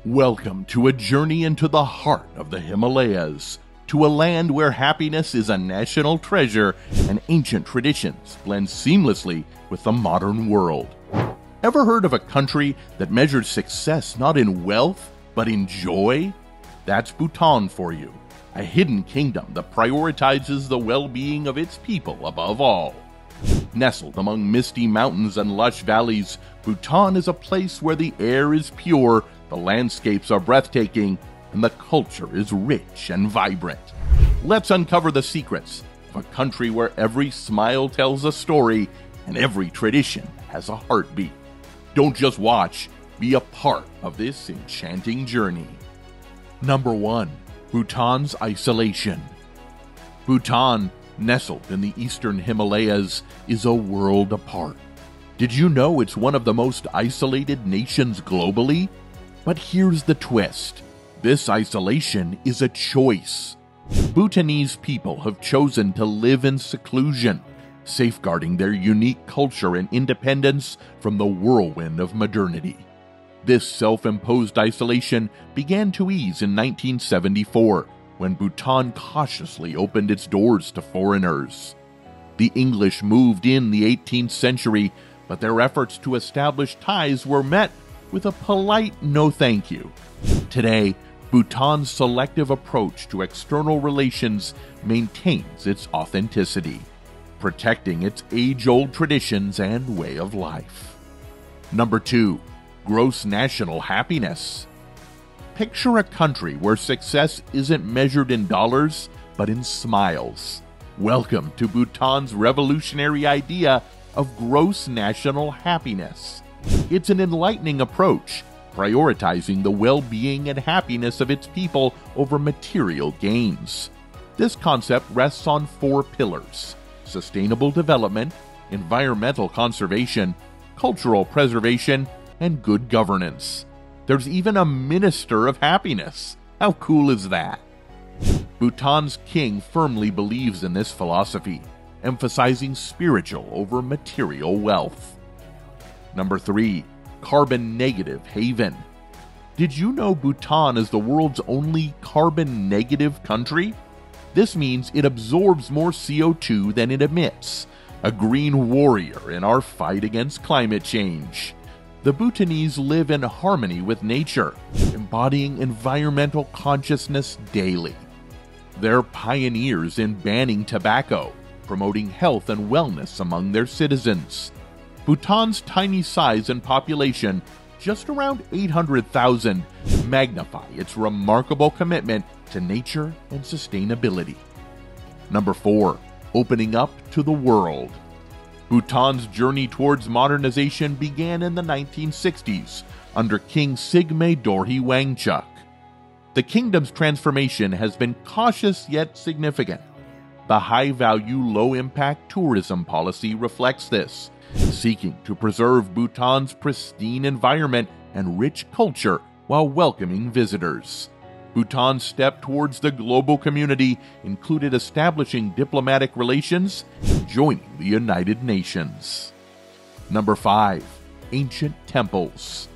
Welcome to a journey into the heart of the Himalayas, to a land where happiness is a national treasure and ancient traditions blend seamlessly with the modern world. Ever heard of a country that measures success not in wealth, but in joy? That's Bhutan for you, a hidden kingdom that prioritizes the well-being of its people above all. Nestled among misty mountains and lush valleys, Bhutan is a place where the air is pure, the landscapes are breathtaking, and the culture is rich and vibrant. Let's uncover the secrets of a country where every smile tells a story and every tradition has a heartbeat. Don't just watch, be a part of this enchanting journey. Number 1. Bhutan's isolation. Bhutan, nestled in the eastern Himalayas, is a world apart. Did you know it's one of the most isolated nations globally? But here's the twist. This isolation is a choice. Bhutanese people have chosen to live in seclusion, safeguarding their unique culture and independence from the whirlwind of modernity. This self-imposed isolation began to ease in 1974, when Bhutan cautiously opened its doors to foreigners. The English moved in the 18th century, but their efforts to establish ties were met with a polite no thank you. Today, Bhutan's selective approach to external relations maintains its authenticity, protecting its age-old traditions and way of life. Number 2. Gross national happiness. Picture a country where success isn't measured in dollars, but in smiles. Welcome to Bhutan's revolutionary idea of gross national happiness. It's an enlightening approach, prioritizing the well-being and happiness of its people over material gains. This concept rests on 4 pillars: sustainable development, environmental conservation, cultural preservation, and good governance. There's even a minister of happiness. How cool is that? Bhutan's king firmly believes in this philosophy, emphasizing spiritual over material wealth. Number 3. Carbon-negative haven. Did you know Bhutan is the world's only carbon-negative country? This means it absorbs more CO2 than it emits, a green warrior in our fight against climate change. The Bhutanese live in harmony with nature, embodying environmental consciousness daily. They're pioneers in banning tobacco, promoting health and wellness among their citizens. Bhutan's tiny size and population, just around 800,000, magnify its remarkable commitment to nature and sustainability. Number 4. Opening up to the world. Bhutan's journey towards modernization began in the 1960s under King Sigme Dorji Wangchuck. The kingdom's transformation has been cautious yet significant. The high-value, low-impact tourism policy reflects this, seeking to preserve Bhutan's pristine environment and rich culture while welcoming visitors. Bhutan's step towards the global community included establishing diplomatic relations and joining the United Nations. Number 5. Ancient temples.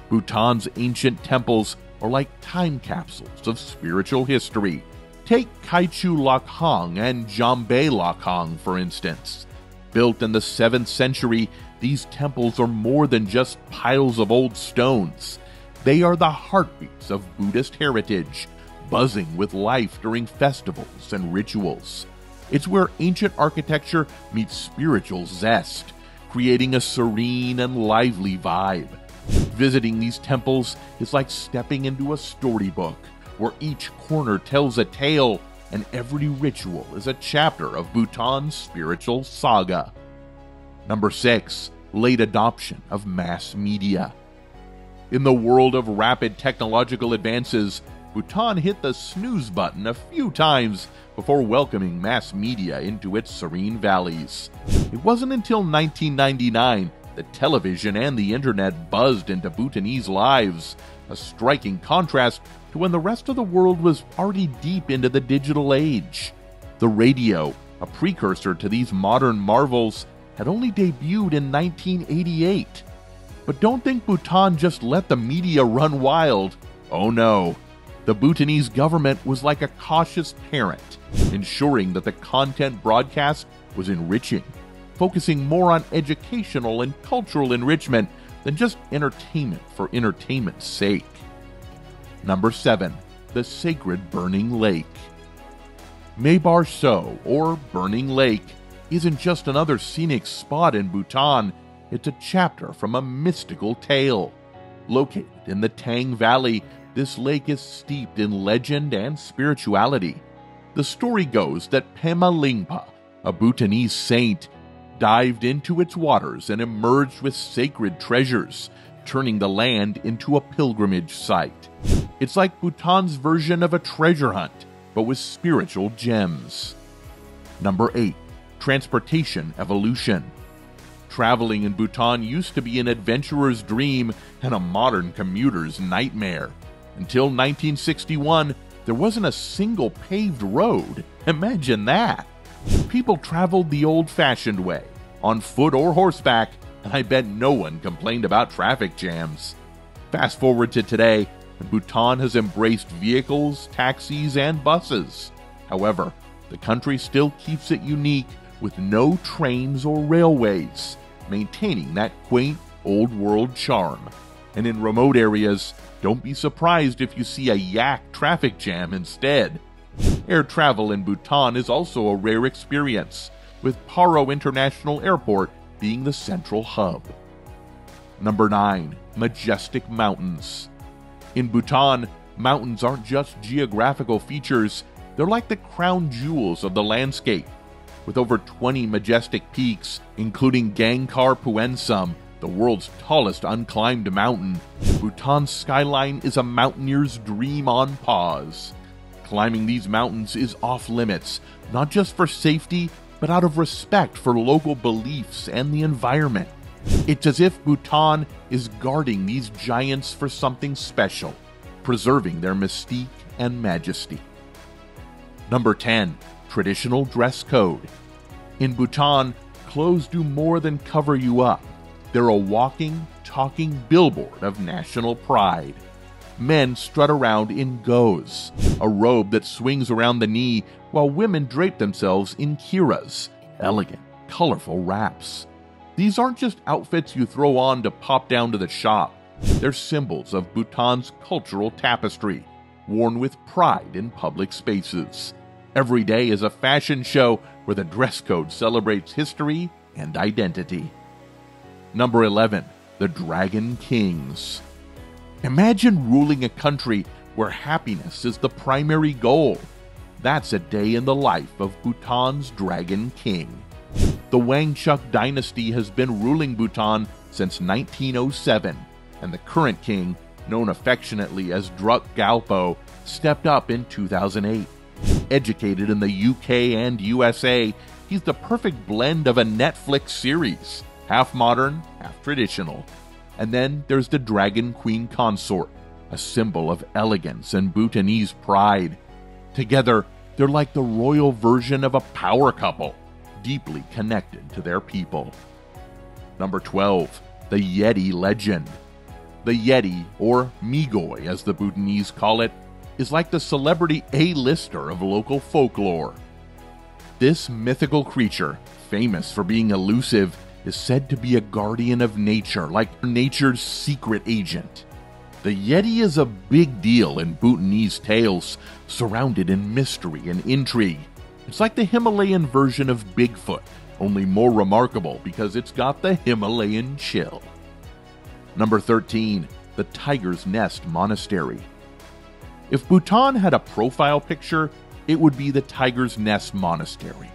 Bhutan's ancient temples are like time capsules of spiritual history. Take Kaichu Lakhang and Jambe Lakhang, for instance. Built in the 7th century, these temples are more than just piles of old stones. They are the heartbeats of Buddhist heritage, buzzing with life during festivals and rituals. It's where ancient architecture meets spiritual zest, creating a serene and lively vibe. Visiting these temples is like stepping into a storybook, where each corner tells a tale and every ritual is a chapter of Bhutan's spiritual saga. Number 6. Late adoption of mass media. In the world of rapid technological advances, Bhutan hit the snooze button a few times before welcoming mass media into its serene valleys. It wasn't until 1999 that television and the internet buzzed into Bhutanese lives, a striking contrast to when the rest of the world was already deep into the digital age. The radio, a precursor to these modern marvels, had only debuted in 1988. But don't think Bhutan just let the media run wild. Oh no. The Bhutanese government was like a cautious parent, ensuring that the content broadcast was enriching, focusing more on educational and cultural enrichment than just entertainment for entertainment's sake. Number 7. The Sacred Burning Lake. Mebar So, or Burning Lake, isn't just another scenic spot in Bhutan, it's a chapter from a mystical tale. Located in the Tang Valley, this lake is steeped in legend and spirituality. The story goes that Pema Lingpa, a Bhutanese saint, dived into its waters and emerged with sacred treasures, turning the land into a pilgrimage site. It's like Bhutan's version of a treasure hunt, but with spiritual gems. Number 8. Transportation Evolution. Traveling in Bhutan used to be an adventurer's dream and a modern commuter's nightmare. Until 1961, there wasn't a single paved road. Imagine that! People traveled the old-fashioned way, on foot or horseback, and I bet no one complained about traffic jams. Fast forward to today, and Bhutan has embraced vehicles, taxis, and buses. However, the country still keeps it unique with no trains or railways, maintaining that quaint, old-world charm. And in remote areas, don't be surprised if you see a yak traffic jam instead. Air travel in Bhutan is also a rare experience, with Paro International Airport being the central hub. Number 9. Majestic Mountains. In Bhutan, mountains aren't just geographical features, they're like the crown jewels of the landscape. With over 20 majestic peaks, including Gangkar Puensum, the world's tallest unclimbed mountain, Bhutan's skyline is a mountaineer's dream on pause. Climbing these mountains is off limits, not just for safety, but out of respect for local beliefs and the environment. It's as if Bhutan is guarding these giants for something special, preserving their mystique and majesty. Number 10. Traditional dress code. In Bhutan, clothes do more than cover you up. They're a walking, talking billboard of national pride. Men strut around in gos, a robe that swings around the knee, while women drape themselves in kiras, elegant, colorful wraps. These aren't just outfits you throw on to pop down to the shop. They're symbols of Bhutan's cultural tapestry, worn with pride in public spaces. Every day is a fashion show where the dress code celebrates history and identity. Number 11. The Dragon Kings. Imagine ruling a country where happiness is the primary goal. That's a day in the life of Bhutan's Dragon King. The Wangchuck dynasty has been ruling Bhutan since 1907, and the current king, known affectionately as Druk Gyalpo, stepped up in 2008. Educated in the UK and USA, he's the perfect blend of a Netflix series, half modern, half traditional. And then there's the Dragon Queen Consort, a symbol of elegance and Bhutanese pride. Together, they're like the royal version of a power couple, deeply connected to their people. Number 12. The Yeti Legend. The Yeti, or Migoi as the Bhutanese call it, is like the celebrity A-lister of local folklore. This mythical creature, famous for being elusive, is said to be a guardian of nature, like nature's secret agent. The Yeti is a big deal in Bhutanese tales, surrounded in mystery and intrigue. It's like the Himalayan version of Bigfoot, only more remarkable because it's got the Himalayan chill. Number 13. The Tiger's Nest Monastery. If Bhutan had a profile picture, it would be the Tiger's Nest Monastery.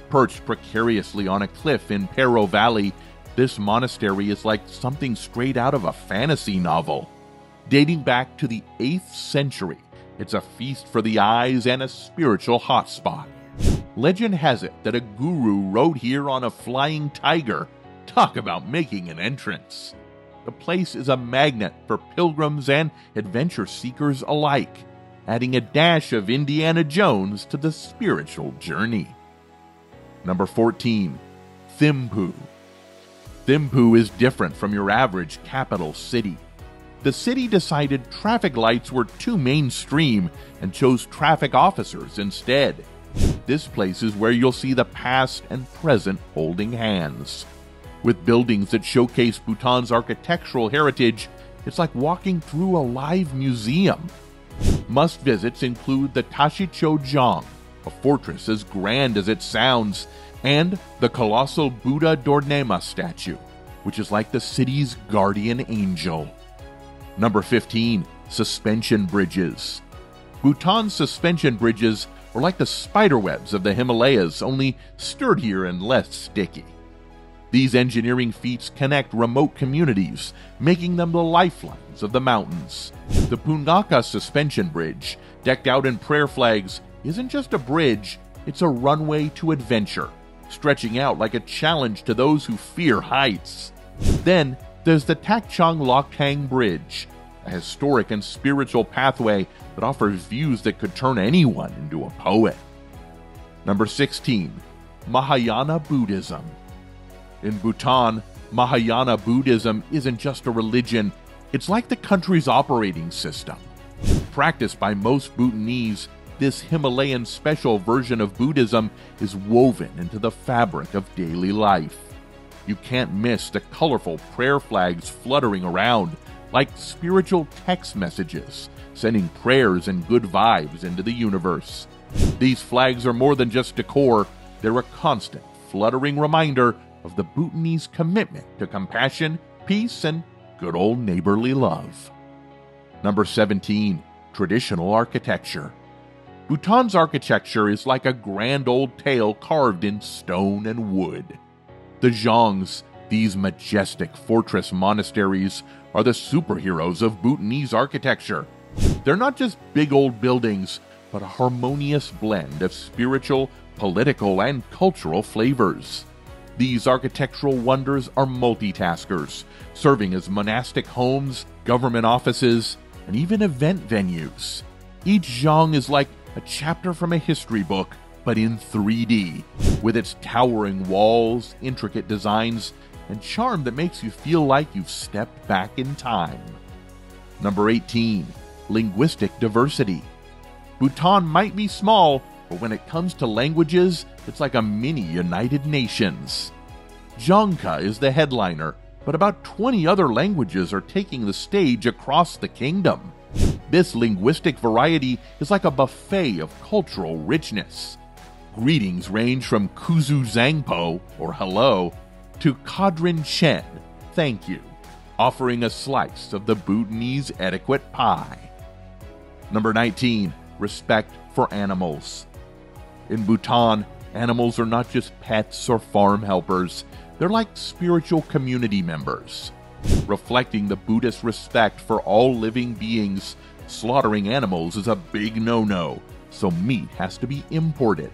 Perched precariously on a cliff in Paro Valley, this monastery is like something straight out of a fantasy novel. Dating back to the 8th century, it's a feast for the eyes and a spiritual hotspot. Legend has it that a guru rode here on a flying tiger. Talk about making an entrance. The place is a magnet for pilgrims and adventure seekers alike, adding a dash of Indiana Jones to the spiritual journey. Number 14. Thimphu. Thimphu is different from your average capital city. The city decided traffic lights were too mainstream and chose traffic officers instead. This place is where you'll see the past and present holding hands. With buildings that showcase Bhutan's architectural heritage, it's like walking through a live museum. Must-visits include the Tashicho-jong, a fortress as grand as it sounds, and the colossal Buddha Dornema statue, which is like the city's guardian angel. Number 15. Suspension bridges. Bhutan's suspension bridges are like the spiderwebs of the Himalayas, only sturdier and less sticky. These engineering feats connect remote communities, making them the lifelines of the mountains. The Pungaka Suspension Bridge, decked out in prayer flags, isn't just a bridge, it's a runway to adventure, stretching out like a challenge to those who fear heights. Then there's the Takchang Loktang Bridge, a historic and spiritual pathway that offers views that could turn anyone into a poet. Number 16. Mahayana Buddhism. In Bhutan, Mahayana Buddhism isn't just a religion, it's like the country's operating system. Practiced by most Bhutanese, this Himalayan special version of Buddhism is woven into the fabric of daily life. You can't miss the colorful prayer flags fluttering around, like spiritual text messages, sending prayers and good vibes into the universe. These flags are more than just decor, they're a constant, fluttering reminder of the Bhutanese commitment to compassion, peace, and good old neighborly love. Number 17. Traditional architecture. Bhutan's architecture is like a grand old tale carved in stone and wood. The zhongs, these majestic fortress monasteries, are the superheroes of Bhutanese architecture. They're not just big old buildings, but a harmonious blend of spiritual, political, and cultural flavors. These architectural wonders are multitaskers, serving as monastic homes, government offices, and even event venues. Each zhong is like a chapter from a history book, but in 3D, with its towering walls, intricate designs, and charm that makes you feel like you've stepped back in time. Number 18. Linguistic Diversity. Bhutan might be small, but when it comes to languages, it's like a mini United Nations. Dzongkha is the headliner, but about 20 other languages are taking the stage across the kingdom. This linguistic variety is like a buffet of cultural richness. Greetings range from Kuzu Zangpo, or hello, to Kadrin Chen, thank you, offering a slice of the Bhutanese etiquette pie. Number 19. Respect for animals. In Bhutan, animals are not just pets or farm helpers, they're like spiritual community members. Reflecting the Buddhist respect for all living beings, slaughtering animals is a big no-no, so meat has to be imported.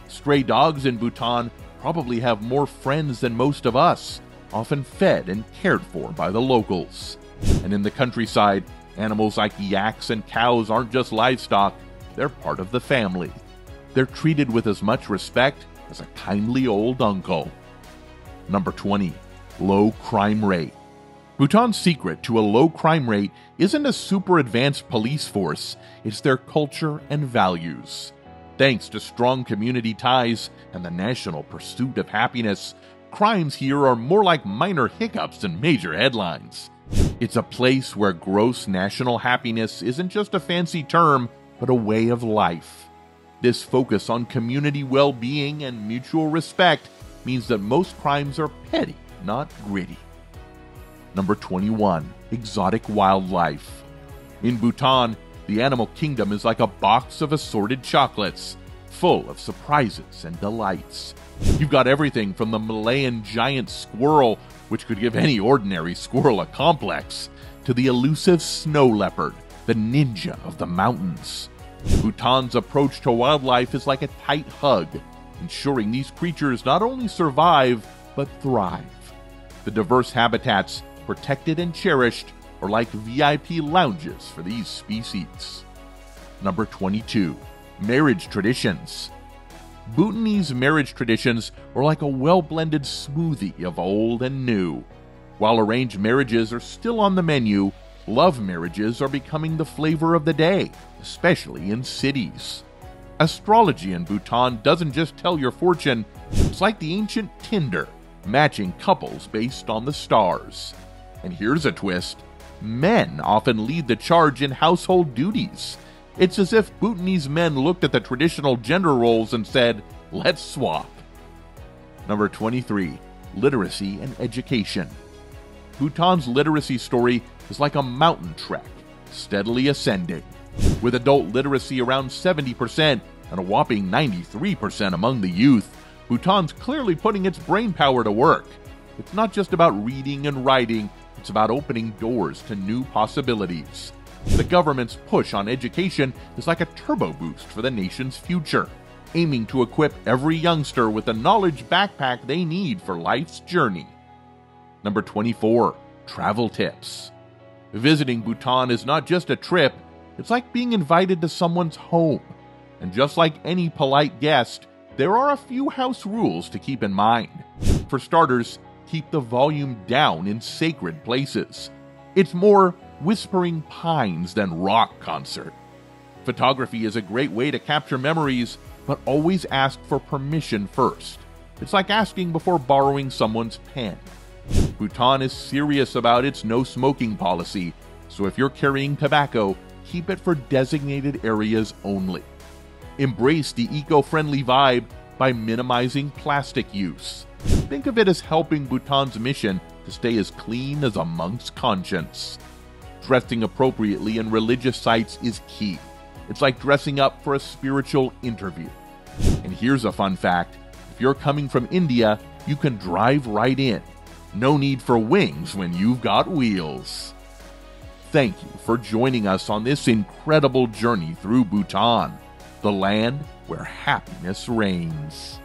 Stray dogs in Bhutan probably have more friends than most of us, often fed and cared for by the locals. And in the countryside, animals like yaks and cows aren't just livestock, they're part of the family. They're treated with as much respect as a kindly old uncle. Number 20. Low crime rate. Bhutan's secret to a low crime rate isn't a super advanced police force, it's their culture and values. Thanks to strong community ties and the national pursuit of happiness, crimes here are more like minor hiccups than major headlines. It's a place where gross national happiness isn't just a fancy term, but a way of life. This focus on community well-being and mutual respect means that most crimes are petty, not gritty. Number 21. Exotic wildlife. In Bhutan, the animal kingdom is like a box of assorted chocolates, full of surprises and delights. You've got everything from the Malayan giant squirrel, which could give any ordinary squirrel a complex, to the elusive snow leopard, the ninja of the mountains. Bhutan's approach to wildlife is like a tight hug, ensuring these creatures not only survive, but thrive. The diverse habitats, protected and cherished, are like VIP lounges for these species. Number 22. Marriage traditions. Bhutanese marriage traditions are like a well-blended smoothie of old and new. While arranged marriages are still on the menu, love marriages are becoming the flavor of the day, especially in cities. Astrology in Bhutan doesn't just tell your fortune, it's like the ancient Tinder, matching couples based on the stars. And here's a twist: men often lead the charge in household duties. It's as if Bhutanese men looked at the traditional gender roles and said, let's swap. Number 23. Literacy and education. Bhutan's literacy story is like a mountain trek, steadily ascending. With adult literacy around 70% and a whopping 93% among the youth, Bhutan's clearly putting its brainpower to work. It's not just about reading and writing, it's about opening doors to new possibilities. The government's push on education is like a turbo boost for the nation's future, aiming to equip every youngster with the knowledge backpack they need for life's journey. Number 24. Travel tips. Visiting Bhutan is not just a trip, it's like being invited to someone's home. And just like any polite guest, there are a few house rules to keep in mind. For starters, keep the volume down in sacred places. It's more whispering pines than rock concert. Photography is a great way to capture memories, but always ask for permission first. It's like asking before borrowing someone's pen. Bhutan is serious about its no smoking policy, so if you're carrying tobacco, keep it for designated areas only. Embrace the eco-friendly vibe by minimizing plastic use. Think of it as helping Bhutan's mission to stay as clean as a monk's conscience. Dressing appropriately in religious sites is key. It's like dressing up for a spiritual interview. And here's a fun fact: if you're coming from India, you can drive right in. No need for wings when you've got wheels. Thank you for joining us on this incredible journey through Bhutan, the land where happiness reigns.